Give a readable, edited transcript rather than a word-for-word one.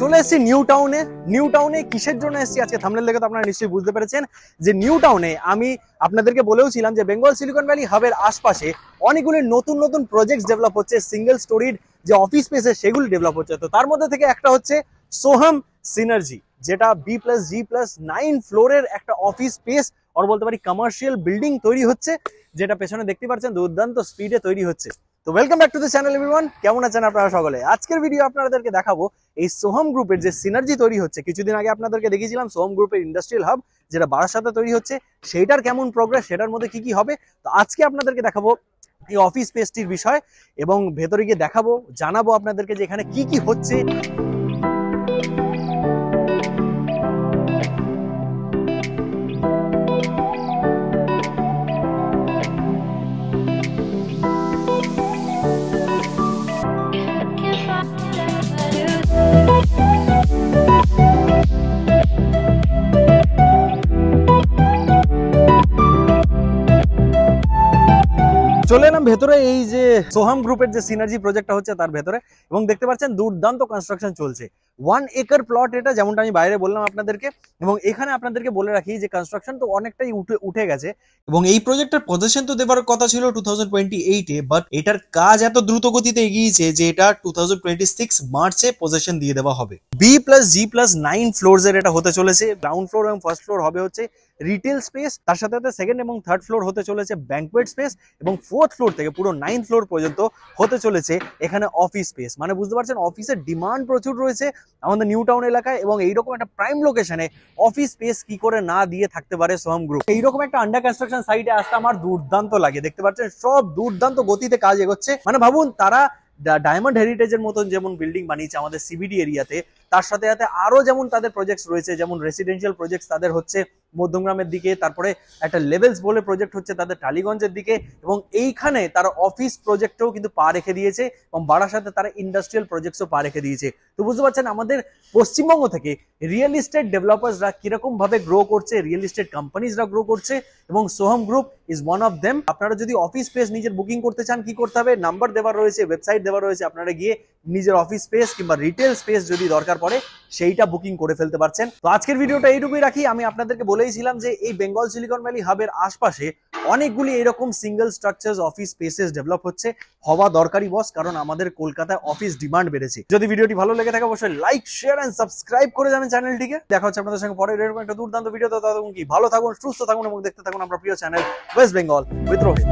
চলে এসেছি নিউ টাউনে কিসের জন্য এসেছি আজকে থাম্বনেল দেখে তো আপনারা নিশ্চয়ই বুঝতে পেরেছেন যে নিউ টাউনে আমি আপনাদেরকে বলেওছিলাম যে বেঙ্গল সিলিকন ভ্যালি হাবের আশপাশে অনেকগুলি নতুন প্রজেক্টস ডেভেলপ হচ্ছে, সিঙ্গেল স্টোরিড যে অফিস স্পেসে সেগুলি ডেভেলপ হচ্ছে। তো তার মধ্যে থেকে একটা হচ্ছে সোহাম সিনার্জি, যেটা B+G+9 ফ্লোরের একটা অফিস স্পেস আর বলতে পারি কমার্শিয়াল বিল্ডিং তৈরি হচ্ছে, যেটা পেছনে দেখতে পাচ্ছেন দুর্দান্ত স্পিডে তৈরি হচ্ছে। তো welcome back to the channel everyone, কেমন আছেন আপনারা সকলে? আজকের ভিডিও আপনাদেরকে দেখাবো এই সোহাম গ্রুপের যে সিনার্জি তৈরি হচ্ছে। কিছুদিন আগে আপনাদেরকে দেখিয়েছিলাম সোহাম গ্রুপের ইন্ডাস্ট্রিয়াল হাব যেটা বারাসাতে তৈরি হচ্ছে, সেইটার কেমন প্রোগ্রেস, সেটার মধ্যে কি কি হবে। তো আজকে আপনাদেরকে দেখাবো এই অফিস স্পেসটির বিষয় এবং ভেতরে গিয়ে দেখাবো, জানাবো আপনাদেরকে যে এখানে কি কি হচ্ছে। চলে এলাম ভেতরে, এই যে সোহাম গ্রুপের যে সিনার্জি প্রজেক্টটা হচ্ছে তার ভেতরে, এবং দেখতে পাচ্ছেন দুর্দান্ত কনস্ট্রাকশন চলছে। 1 একর প্লট এটা, যেমনটা আমি বাইরে বললাম আপনাদেরকে। এবং এখানে আপনাদেরকে বলে রাখি যে কনস্ট্রাকশন তো অনেকটাই উঠে গেছে এবং এই প্রজেক্টের পজিশন তো দেবার কথা ছিল 2028-এ, বাট এটার কাজ এত দ্রুত গতিতে এগিয়েছে যে এটা 2026 মার্চে পজিশন দিয়ে দেওয়া হবে। B+G+9 ফ্লোরস এর এটা হতে চলেছে। গ্রাউন্ড ফ্লোর এবং ফার্স্ট ফ্লোর হবে হচ্ছে রিটেল স্পেস, তার সাথে সাথে সেকেন্ড এবং থার্ড ফ্লোর হতে চলেছে ব্যাংকুয়েট স্পেস, এবং ফোর্থ ফ্লোর থেকে পুরো 9th ফ্লোর পর্যন্ত হতে চলেছে এখানে অফিস স্পেস। মানে বুঝতে পারছেন অফিসের ডিমান্ড প্রচুর রয়েছে আমাদের নিউ টাউন এলাকায়, এবং এইরকম একটা প্রাইম লোকেশনে অফিস স্পেস কি করে না দিয়ে থাকতে পারে সোহাম গ্রুপ। এইরকম একটা আন্ডার কনস্ট্রাকশন সাইটে আসতে আমার দুর্দান্ত লাগে। দেখতে পাচ্ছেন সব দুর্দান্ত গতিতে কাজ এগোচ্ছে। মানে ভাবুন, তারা ডায়মন্ড হেরিটেজের মতন যেমন বিল্ডিং বানিয়েছে আমাদের সিবিডি এরিয়াতে, তার সাথে সাথে আরো যেমন তাদের প্রজেক্টস রয়েছে, যেমন রেসিডেন্সিয়াল প্রজেক্টস তাদের হচ্ছে মধ্যমগ্রামের দিকে, তারপরে একটা লেভেলস বলে প্রজেক্ট হচ্ছে তাদের টালিগঞ্জের দিকে, এবং এইখানে তারা অফিস প্রজেক্টও কিন্তু পা রেখে দিয়েছে, এবং বারাসাতে তারা ইন্ডাস্ট্রিয়াল প্রজেক্টসও পা রেখে দিয়েছে। তো বুঝতে পারছেন আমাদের পশ্চিমবঙ্গ থেকে রিয়েল এস্টেট ডেভেলপার্সরা কিরকম ভাবে গ্রো করছে, রিয়েল এস্টেট কোম্পানিজরা গ্রো করছে, এবং Soham group is one of them. আপনারা যদি অফিস স্পেস নিজের বুকিং করতে চান কি করতে হবে, নাম্বার দেওয়া রয়েছে, ওয়েবসাইট দেওয়া রয়েছে, আপনারা গিয়ে নিজের অফিস স্পেস কিংবা রিটেল স্পেস যদি দরকার পড়ে সেইটা বুকিং করে ফেলতে পারছেন। তো আজকের ভিডিওটা এইটুকুই রাখি। আমি আপনাদেরকে বলেইছিলাম যে এই বেঙ্গল সিলিকন ভ্যালি হাবের আশপাশে অনেকগুলি এরকম single structures office spaces develop হচ্ছে, হওয়া দরকারি বস, কারণ আমাদের কলকাতায় অফিস ডিমান্ড বেড়েছে। যদি ভিডিওটি ভালো লেগে থাকে অবশ্যই লাইক, শেয়ার এন্ড সাবস্ক্রাইব করে যাবেন চ্যানেলটিকে। দেখা হচ্ছে আপনাদের সঙ্গে পরে এরকম একটা দুর্দান্ত ভিডিও। ততক্ষণ কি ভালো থাকুন, সুস্থ থাকুন এবং দেখতে থাকুন আমরা প্রিয় channel West Bengal with Rohit.